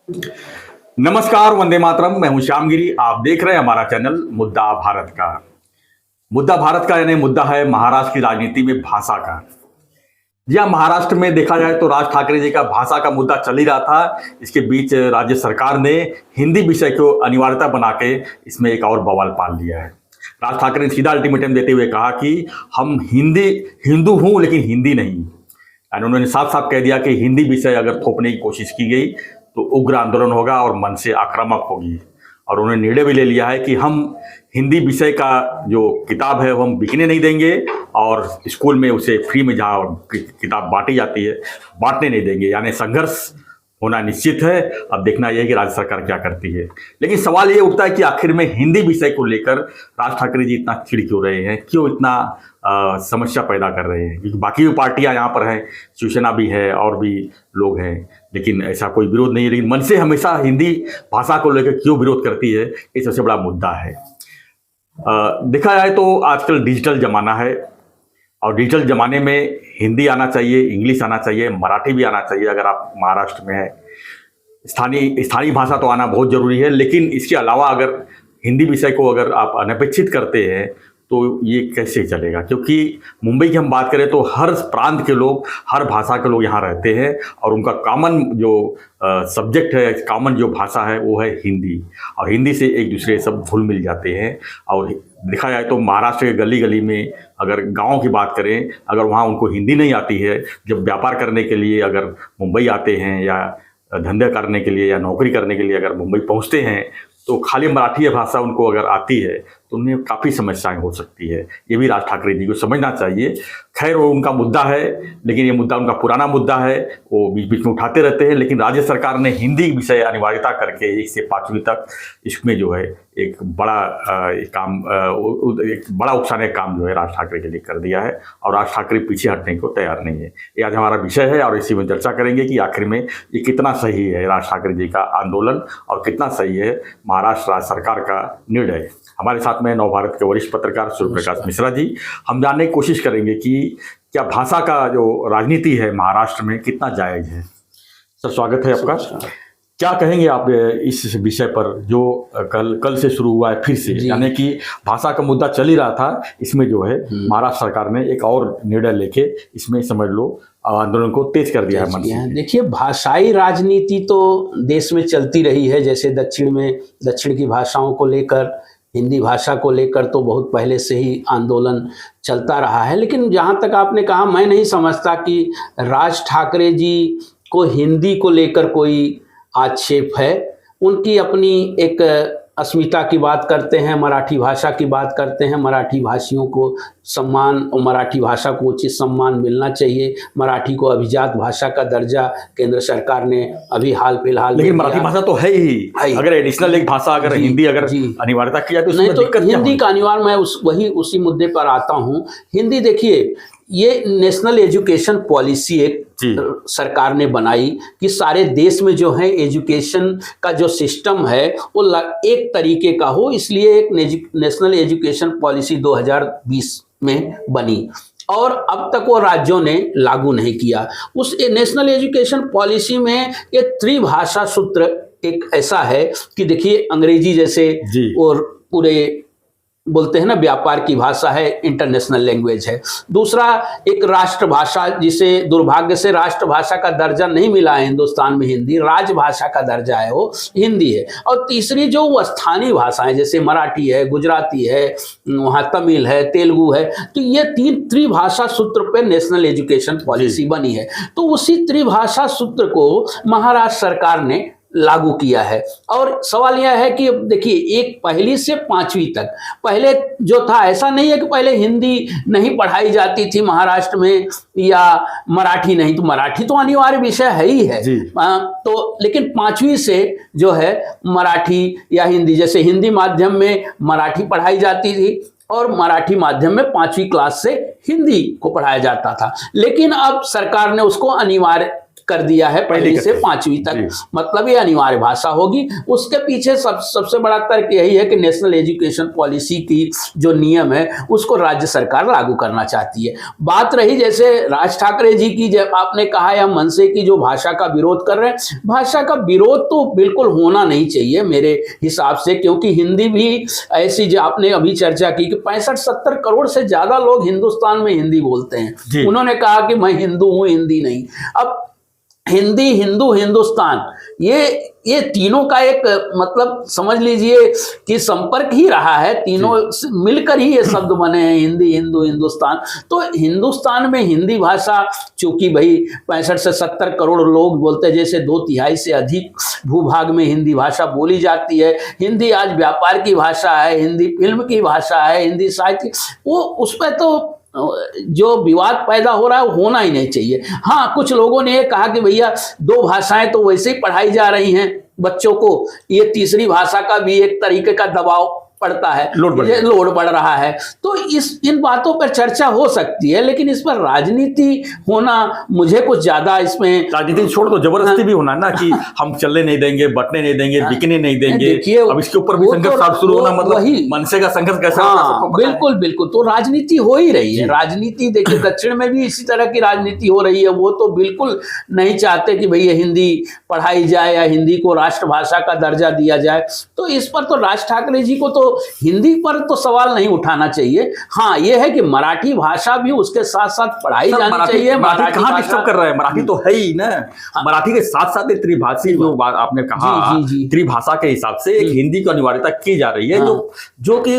नमस्कार, वंदे मातरम। मैं हूं श्यामगिरी। आप देख रहे हैं हमारा चैनल मुद्दा भारत का। मुद्दा भारत का यानी मुद्दा है महाराष्ट्र की राजनीति में भाषा का। जी हाँ, महाराष्ट्र में देखा जाए तो राज ठाकरे जी का भाषा का मुद्दा चल ही रहा था। इसके बीच राज्य सरकार ने हिंदी विषय को अनिवार्यता बना के इसमें एक और बवाल पाल दिया है। राज ठाकरे ने सीधा अल्टीमेटम देते हुए कहा कि हम हिंदू हूं लेकिन हिंदी नहीं। यानी उन्होंने साफ साफ कह दिया कि हिंदी विषय अगर थोपने की कोशिश की गई तो उग्र आंदोलन होगा और मन से आक्रामक होगी। और उन्होंने निर्णय भी ले लिया है कि हम हिंदी विषय का जो किताब है वो हम बिकने नहीं देंगे और स्कूल में उसे फ्री में जहाँ किताब बांटी जाती है बांटने नहीं देंगे। यानी संघर्ष होना निश्चित है। अब देखना यह है कि राज्य सरकार क्या करती है। लेकिन सवाल ये उठता है कि आखिर में हिंदी विषय को लेकर राज ठाकरे जी इतना चिढ़ क्यों रहे हैं, क्यों इतना समस्या पैदा कर रहे हैं। क्योंकि बाकी भी पार्टियां यहाँ पर हैं, शिवसेना भी है और भी लोग हैं, लेकिन ऐसा कोई विरोध नहीं है। लेकिन मन से हमेशा हिंदी भाषा को लेकर क्यों विरोध करती है, ये सबसे बड़ा मुद्दा है। देखा जाए तो आजकल डिजिटल ज़माना है और डिजिटल ज़माने में हिंदी आना चाहिए, इंग्लिश आना चाहिए, मराठी भी आना चाहिए। अगर आप महाराष्ट्र में हैं, स्थानीय भाषा तो आना बहुत ज़रूरी है। लेकिन इसके अलावा अगर हिंदी विषय को अगर आप अनपेक्षित करते हैं तो ये कैसे चलेगा। क्योंकि मुंबई की हम बात करें तो हर प्रांत के लोग, हर भाषा के लोग यहाँ रहते हैं और उनका कॉमन जो सब्जेक्ट है, कॉमन जो भाषा है वो है हिंदी। और हिंदी से एक दूसरे सब घुल मिल जाते हैं। और देखा जाए तो महाराष्ट्र के गली गली में अगर गाँव की बात करें, अगर वहाँ उनको हिंदी नहीं आती है, जब व्यापार करने के लिए अगर मुंबई आते हैं या धंधे करने के लिए या नौकरी करने के लिए अगर मुंबई पहुँचते हैं तो खाली मराठी भाषा उनको अगर आती है तो उन्हें काफ़ी समस्याएं हो सकती है। ये भी राज ठाकरे जी को समझना चाहिए। खैर वो उनका मुद्दा है, लेकिन ये मुद्दा उनका पुराना मुद्दा है, वो बीच बीच में उठाते रहते हैं। लेकिन राज्य सरकार ने हिंदी विषय अनिवार्यता करके 1 से 5वीं तक इसमें जो है एक बड़ा उकसाने काम जो है राज ठाकरे के लिए कर दिया है। और राज ठाकरे पीछे हटने को तैयार नहीं है। ये आज हमारा विषय है और इसी में चर्चा करेंगे कि आखिर में ये कितना सही है राज ठाकरे जी का आंदोलन और कितना सही है महाराष्ट्र राज्य सरकार का निर्णय। हमारे साथ में नवभारत के वरिष्ठ पत्रकार सूर्य प्रकाश मिश्रा जी। हम जानने की कोशिश करेंगे कि क्या भाषा का जो राजनीति है महाराष्ट्र में कितना जायज है। सर, स्वागत है आपका। क्या कहेंगे आप इस विषय पर जो कल से शुरू हुआ है फिर से, यानी कि भाषा का मुद्दा चल ही रहा था, इसमें जो है महाराष्ट्र सरकार ने एक और निर्णय लेके इसमें समझ लो आंदोलन को तेज कर दिया है मन से। देखिए, भाषाई राजनीति तो देश में चलती रही है। जैसे दक्षिण की भाषाओं को लेकर, हिंदी भाषा को लेकर तो बहुत पहले से ही आंदोलन चलता रहा है। लेकिन जहाँ तक आपने कहा, मैं नहीं समझता कि राज ठाकरे जी को हिंदी को लेकर कोई आक्षेप है। उनकी अपनी एक अस्मिता की बात करते हैं, मराठी भाषा की बात करते हैं। मराठी भाषियों को सम्मान और मराठी भाषा को उचित सम्मान मिलना चाहिए। मराठी को अभिजात भाषा का दर्जा केंद्र सरकार ने अभी हाल फिलहाल, लेकिन मराठी भाषा तो है ही। अगर एडिशनल एक भाषा अगर हिंदी अगर अनिवार्यता किया तो नहीं, तो हिंदी का अनिवार्य, मैं उसी मुद्दे पर आता हूँ। हिंदी देखिए, ये नेशनल एजुकेशन पॉलिसी एक सरकार ने बनाई कि सारे देश में जो है एजुकेशन का जो सिस्टम है वो एक तरीके का हो, इसलिए एक नेशनल एजुकेशन पॉलिसी 2020 में बनी और अब तक वो राज्यों ने लागू नहीं किया। उस नेशनल एजुकेशन पॉलिसी में ये त्रिभाषा सूत्र एक ऐसा है कि देखिए, अंग्रेजी जैसे और पूरे बोलते हैं ना, व्यापार की भाषा है, इंटरनेशनल लैंग्वेज है। दूसरा एक राष्ट्रभाषा, जिसे दुर्भाग्य से राष्ट्रभाषा का दर्जा नहीं मिला है हिंदुस्तान में, हिंदी राजभाषा का दर्जा है, वो हिंदी है। और तीसरी जो वो स्थानीय भाषाएं जैसे मराठी है, गुजराती है, वहाँ तमिल है, तेलुगु है। तो ये 3 त्रिभाषा सूत्र पे नेशनल एजुकेशन पॉलिसी बनी है। तो उसी त्रिभाषा सूत्र को महाराष्ट्र सरकार ने लागू किया है। और सवाल यह है कि देखिए, एक 1 से 5वीं तक, पहले जो था ऐसा नहीं है कि पहले हिंदी नहीं पढ़ाई जाती थी महाराष्ट्र में या मराठी नहीं, तो मराठी तो अनिवार्य विषय है ही है। तो लेकिन 5वीं से जो है मराठी या हिंदी, जैसे हिंदी माध्यम में मराठी पढ़ाई जाती थी और मराठी माध्यम में 5वीं क्लास से हिंदी को पढ़ाया जाता था। लेकिन अब सरकार ने उसको अनिवार्य कर दिया है पहली से 5वीं तक, जी। मतलब ये अनिवार्य भाषा होगी। उसके पीछे सबसे बड़ा तर्क यही है कि नेशनल एजुकेशन पॉलिसी की जो नियम है उसको राज्य सरकार लागू करना चाहती है। बात रही जैसे राज ठाकरे जी की, जब आपने कहा या मनसे की जो भाषा का विरोध कर रहे हैं, भाषा का विरोध तो बिल्कुल होना नहीं चाहिए मेरे हिसाब से, क्योंकि हिंदी भी ऐसी, जो आपने अभी चर्चा की कि 65-70 करोड़ से ज्यादा लोग हिंदुस्तान में हिंदी बोलते हैं। उन्होंने कहा कि मैं हिंदू हूं, हिंदी नहीं। अब हिंदी, हिंदू, हिंदुस्तान, ये तीनों का एक मतलब समझ लीजिए कि संपर्क ही रहा है, तीनों मिलकर ही ये शब्द बने हैं, हिंदी, हिंदू, हिंदुस्तान। तो हिंदुस्तान में हिंदी भाषा चूंकि भाई 65 से 70 करोड़ लोग बोलते हैं, जैसे 2/3 से अधिक भूभाग में हिंदी भाषा बोली जाती है। हिंदी आज व्यापार की भाषा है, हिंदी फिल्म की भाषा है, हिंदी साहित्य, वो उस पर तो जो विवाद पैदा हो रहा है वो होना ही नहीं चाहिए। हाँ, कुछ लोगों ने ये कहा कि भैया 2 भाषाएं तो वैसे ही पढ़ाई जा रही हैं बच्चों को, ये तीसरी भाषा का भी एक तरीके का दबाव पड़ता है, लोड बढ़ रहा है। तो इन बातों पर चर्चा हो सकती है, लेकिन इस पर राजनीति होना मुझे कुछ ज्यादा, इसमें राजनीति छोड़ दो, जबरदस्ती भी होना ना कि हम चलने नहीं देंगे, बटने नहीं देंगे, बिकने नहीं देंगे। अब इसके ऊपर भी संघर्ष शुरू होना, मतलब मनसे का संघर्ष कैसा होगा? बिल्कुल बिल्कुल, तो राजनीति हो ही रही है। राजनीति देखिए दक्षिण में भी इसी तरह की राजनीति हो रही है। वो तो बिल्कुल नहीं चाहते कि भैया हिंदी पढ़ाई जाए या हिंदी को राष्ट्रभाषा का दर्जा दिया जाए। तो इस पर तो राज ठाकरे जी को तो हिंदी पर तो सवाल नहीं उठाना चाहिए। हाँ, ये है कि मराठी भाषा भी उसके साथ साथ पढ़ाई जानी चाहिए। मराठी कहाँ डिस्टर्ब कर रहा है? मराठी तो है ही ना। मराठी के साथ साथ त्रिभाषी, जो बात आपने कहा, त्रिभाषा के हिसाब से एक हिंदी की अनिवार्यता की जा रही है, जो कि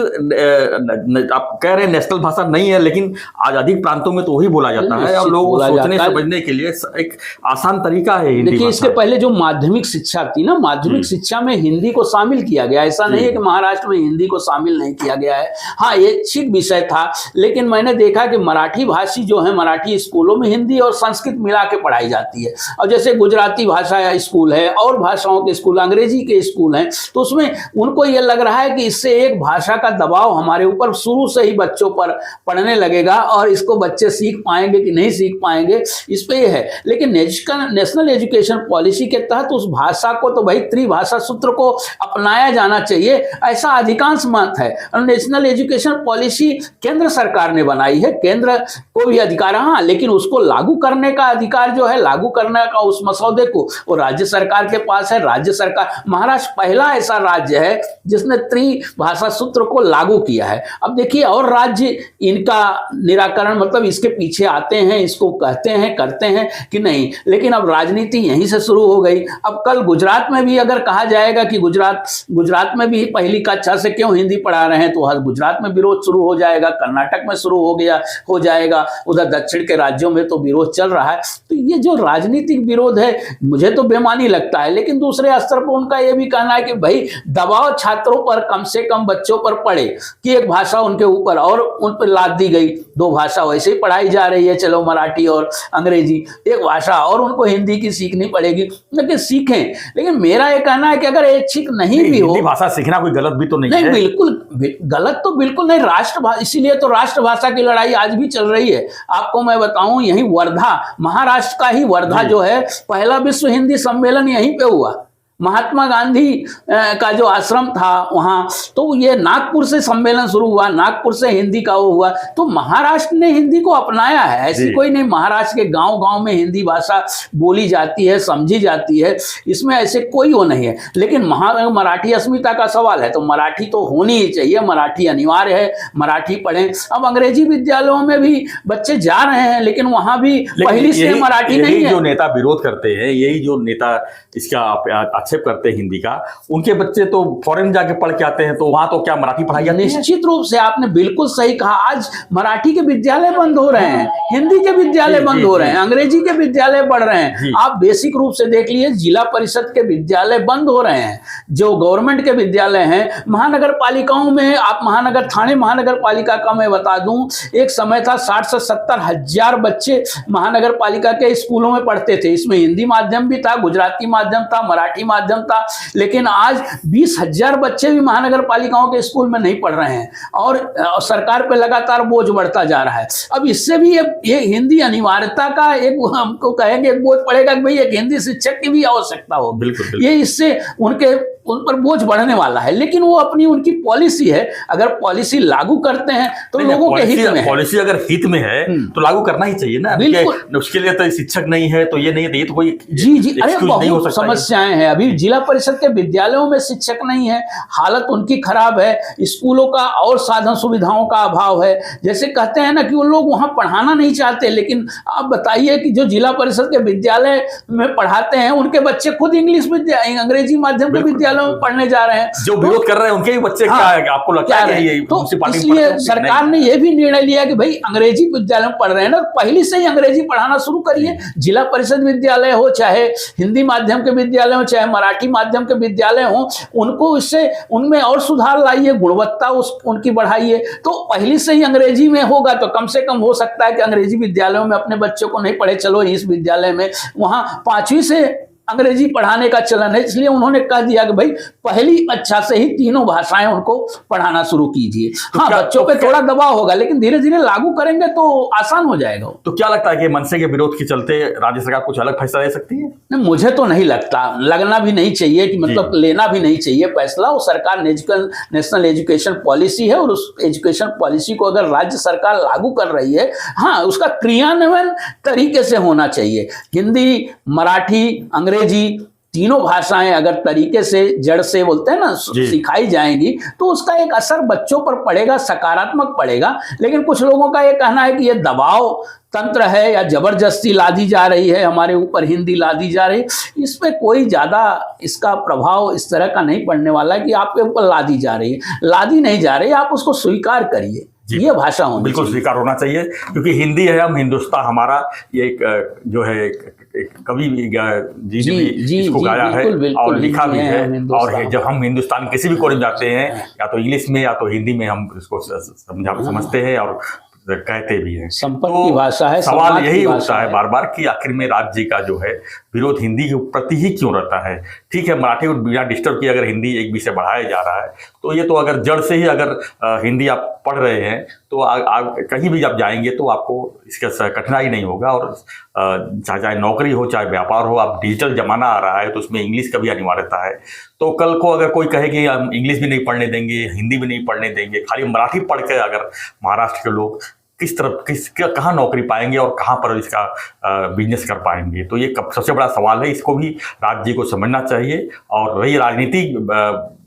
आप कह रहे हैं नेशनल भाषा नहीं है, लेकिन आज अधिक प्रांतों में तो वही बोला जाता है और लोग सोचने समझने के लिए एक आसान तरीका है हिंदी। देखिए, इसके पहले जो माध्यमिक शिक्षा थी ना, माध्यमिक शिक्षा में हिंदी को शामिल किया गया। ऐसा नहीं है कि महाराष्ट्र में हिंदी को शामिल नहीं किया गया है। हाँ, ये ठीक विषय था, लेकिन मैंने देखा कि मराठी भाषी जो है, मराठी स्कूलों में हिंदी और संस्कृत मिला के पढ़ाई जाती है। और जैसे गुजराती भाषा या स्कूल है, और भाषाओं के स्कूल, अंग्रेजी के स्कूल हैं, तो उसमें उनको ये लग रहा है कि इससे एक भाषा का दबाव हमारे ऊपर शुरू से ही बच्चों पर पड़ने लगेगा और इसको बच्चे सीख पाएंगे कि नहीं सीख पाएंगे, इस पे ये है। लेकिन नेशनल एजुकेशन पॉलिसी के तहत उस भाषा को तो भाई त्रिभाषा सूत्र को अपनाया जाना चाहिए, ऐसा अधिकांश मत है। और नेशनल एजुकेशन पॉलिसी केंद्र सरकार ने बनाई है, केंद्र को भी अधिकार, हाँ, लेकिन उसको लागू करने का अधिकार जो है, लागू करने का उस मसौदे को, वो राज्य सरकार के पास है। राज्य सरकार, महाराष्ट्र पहला ऐसा राज्य है जिसने त्रिभाषा सूत्र को लागू किया है। अब देखिए, और राज्य इनका निराकरण, मतलब इसके पीछे आते हैं, इसको कहते हैं, करते हैं कि नहीं, लेकिन अब राजनीति यहीं से शुरू हो गई। अब कल गुजरात में भी अगर कहा जाएगा कि गुजरात में भी पहली कक्षा से क्यों हिंदी पढ़ा रहे हैं, तो हर गुजरात में विरोध शुरू हो जाएगा, कर्नाटक में शुरू हो जाएगा, उधर दक्षिण के राज्यों में तो विरोध चल रहा है। तो ये जो राजनीतिक विरोध है, मुझे तो बेमानी लगता है। लेकिन दूसरे स्तर पर उनका यह भी कहना है कि भाई दबाव छात्रों पर, कम से कम बच्चों पर पड़े कि एक भाषा उनके ऊपर और उन पर लाद दी गई। 2 भाषा वैसे ही पढ़ाई जा रही है, चलो मराठी और अंग्रेजी, एक भाषा और उनको हिंदी की सीखनी पड़ेगी, लेकिन सीखें। लेकिन मेरा ये कहना है कि अगर एक ठीक नहीं भी हो, भाषा सीखना कोई गलत भी तो नहीं है। बिल्कुल गलत तो बिल्कुल नहीं। राष्ट्रभाषा, इसीलिए तो राष्ट्रभाषा की लड़ाई आज भी चल रही है। आपको मैं बताऊं, यही वर्धा, महाराष्ट्र का ही वर्धा जो है, पहला विश्व हिंदी सम्मेलन यहीं पे हुआ। महात्मा गांधी का जो आश्रम था वहाँ, तो ये नागपुर से सम्मेलन शुरू हुआ, नागपुर से हिंदी का वो हुआ। तो महाराष्ट्र ने हिंदी को अपनाया है, ऐसी कोई नहीं। महाराष्ट्र के गांव-गांव में हिंदी भाषा बोली जाती है, समझी जाती है, इसमें ऐसे कोई वो नहीं है। लेकिन मराठी अस्मिता का सवाल है तो मराठी तो होनी ही चाहिए, मराठी अनिवार्य है, मराठी पढ़ें। अब अंग्रेजी विद्यालयों में भी बच्चे जा रहे हैं, लेकिन वहाँ भी पहली से मराठी नहीं है। जो नेता विरोध करते हैं, यही जो नेता इसका आक्षेप करते हैं हिंदी का, उनके बच्चे तो फॉरेन जाके पढ़ के आते हैं, तो वहां तो क्या मराठी पढ़ाई जाती है? निश्चित रूप से आपने बिल्कुल सही कहा। आज मराठी के विद्यालय बंद हो रहे हैं, हिंदी के विद्यालय बंद हो रहे हैं, अंग्रेजी के विद्यालय बढ़ रहे हैं। आप बेसिक रूप से देख लिए, जिला परिषद के विद्यालय बंद हो रहे हैं। जो गवर्नमेंट के विद्यालय हैं, महानगर पालिकाओं में, आप थाने महानगर पालिका का मैं बता दूं, एक समय था 60 से 70 हजार बच्चे महानगर पालिका के स्कूलों में पढ़ते थे। इसमें हिंदी माध्यम भी था, गुजराती माध्यम था, मराठी माध्यम था, लेकिन आज 20,000 बच्चे भी महानगर पालिकाओं के स्कूल में नहीं पढ़ रहे हैं और सरकार पे लगातार बोझ बढ़ता जा रहा है। अब इससे भी ये हिंदी अनिवार्यता का एक, हमको कहेंगे एक बोझ पड़ेगा कि भाई एक हिंदी शिक्षक की भी आवश्यकता होगी। बिल्कुल। ये इससे उन पर बोझ बढ़ने वाला है, लेकिन वो उनकी पॉलिसी है। अगर पॉलिसी लागू करते हैं तो लोगों के हित में है। पॉलिसी अगर हित में है तो लागू करना ही चाहिए ना। बिल्कुल। उसके लिए तो शिक्षक नहीं है तो ये नहीं है, तो ये तो कोई जी अरे बहुत समस्याएं हैं। अभी जिला परिषद के विद्यालयों में शिक्षक नहीं है, हालत उनकी खराब है। स्कूलों का और साधन सुविधाओं का अभाव है। जैसे कहते हैं ना कि वो लोग वहां पढ़ाना नहीं चाहते, लेकिन आप बताइए कि जो जिला परिषद के विद्यालय में पढ़ाते हैं उनके बच्चे खुद अंग्रेजी माध्यम के विद्यालयों में पढ़ने जा रहे हैं। जो विरोध कर रहे हैं उनके भी बच्चे क्या है, आपको लगता है कि ये तो इसलिए सरकार ने यह भी निर्णय लिया कि भाई अंग्रेजी विद्यालय में पढ़ रहे हैं ना, पहले से ही अंग्रेजी पढ़ाना शुरू करिए। जिला परिषद विद्यालय हो, चाहे हिंदी माध्यम के विद्यालय हो, चाहे मराठी माध्यम के विद्यालय हो, उनको इससे उनमें और सुधार लाइए, गुणवत्ता उनकी बढ़ाइए। तो पहले से ही अंग्रेजी में होगा तो कम से कम हो सकता है कि अंग्रेजी विद्यालयों में अपने बच्चों को नहीं पढ़े, चलो इस विद्यालय में वहां 5वीं से अंग्रेजी पढ़ाने का चलन है, इसलिए उन्होंने कह दिया कि भाई पहली कक्षा से ही तीनों भाषाएं उनको पढ़ाना शुरू कीजिए। हाँ, बच्चों पे थोड़ा दबाव होगा, लेकिन धीरे धीरे लागू करेंगे तो आसान हो जाएगा। तो क्या लगता है कि मनसे के विरोध के चलते राज्य सरकार कुछ अलग फैसला ले सकती है? नहीं, मुझे तो नहीं लगता, लगना भी नहीं चाहिए कि मतलब लेना भी नहीं चाहिए फैसला। वो सरकार नेशनल एजुकेशन पॉलिसी है और उस एजुकेशन पॉलिसी को अगर राज्य सरकार लागू कर रही है, हाँ, उसका क्रियान्वयन तरीके से होना चाहिए। हिंदी, मराठी, अंग्रेजी तीनों भाषाएं अगर तरीके से जड़ से बोलते हैं ना सिखाई जाएंगी तो उसका एक असर बच्चों पर पड़ेगा, सकारात्मक पड़ेगा। लेकिन कुछ लोगों का ये कहना है कि ये दबाव तंत्र है या जबरदस्ती लादी जा रही है हमारे ऊपर, हिंदी लादी जा रही है। इस पे कोई ज्यादा इसका प्रभाव इस तरह का नहीं पड़ने वाला है कि आपके ऊपर लादी जा रही है। लादी नहीं जा रही, आप उसको स्वीकार करिए। ये भाषा होनी बिल्कुल स्वीकार होना चाहिए, क्योंकि हिंदी है, हम हिंदुस्तान हमारा, ये एक जो है एक कवि जी ने भी इसको गाया है और लिखा भी है। और जब हम हिंदुस्तान किसी भी कोने में जाते हैं, या तो इंग्लिश में या तो हिंदी में, हम इसको समझते हैं और कहते भी हैं। संपर्क की भाषा है। सवाल यही उठता है बार बार कि आखिर में राज्य का जो है विरोध हिंदी के प्रति ही क्यों रहता है। ठीक है, मराठी को बिना डिस्टर्ब किए अगर हिंदी एक विषय बढ़ाया जा रहा है तो ये तो अगर जड़ से ही अगर हिंदी आप पढ़ रहे हैं तो कहीं भी जब जाएंगे तो आपको इसका कठिनाई नहीं होगा। और चाहे नौकरी हो, चाहे व्यापार हो, अब डिजिटल जमाना आ रहा है तो उसमें इंग्लिश का भी अनिवार्यता है। तो कल को अगर कोई कहे कि हम इंग्लिश भी नहीं पढ़ने देंगे, हिंदी भी नहीं पढ़ने देंगे, खाली मराठी पढ़ के अगर महाराष्ट्र के लोग कहाँ नौकरी पाएंगे और कहाँ पर इसका बिजनेस कर पाएंगे। तो ये सबसे बड़ा सवाल है, इसको भी राज्य को समझना चाहिए। और रही राजनीतिक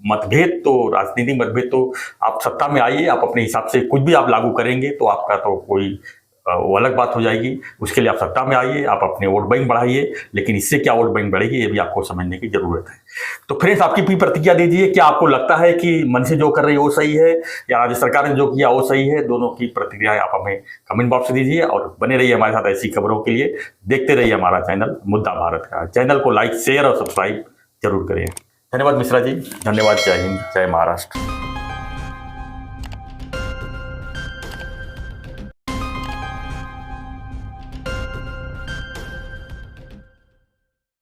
मतभेद, तो राजनीतिक मतभेद तो आप सत्ता में आइए, आप अपने हिसाब से कुछ भी आप लागू करेंगे तो आपका तो कोई वो अलग बात हो जाएगी। उसके लिए आप सत्ता में आइए, आप अपने वोट बैंक बढ़ाइए, लेकिन इससे क्या वोट बैंक बढ़ेगी ये भी आपको समझने की जरूरत है। तो फ्रेंड्स, आपकी भी प्रतिक्रिया दीजिए, क्या आपको लगता है कि मन से जो कर रही है वो सही है या राज्य सरकार ने जो किया वो सही है? दोनों की प्रतिक्रियाएं आप हमें कमेंट बॉक्स में दीजिए और बने रहिए हमारे साथ ऐसी खबरों के लिए। देखते रहिए हमारा चैनल मुद्दा भारत का। चैनल को लाइक, शेयर और सब्सक्राइब जरूर करें। धन्यवाद मिश्रा जी, धन्यवाद। जय हिंद, जय महाराष्ट्र।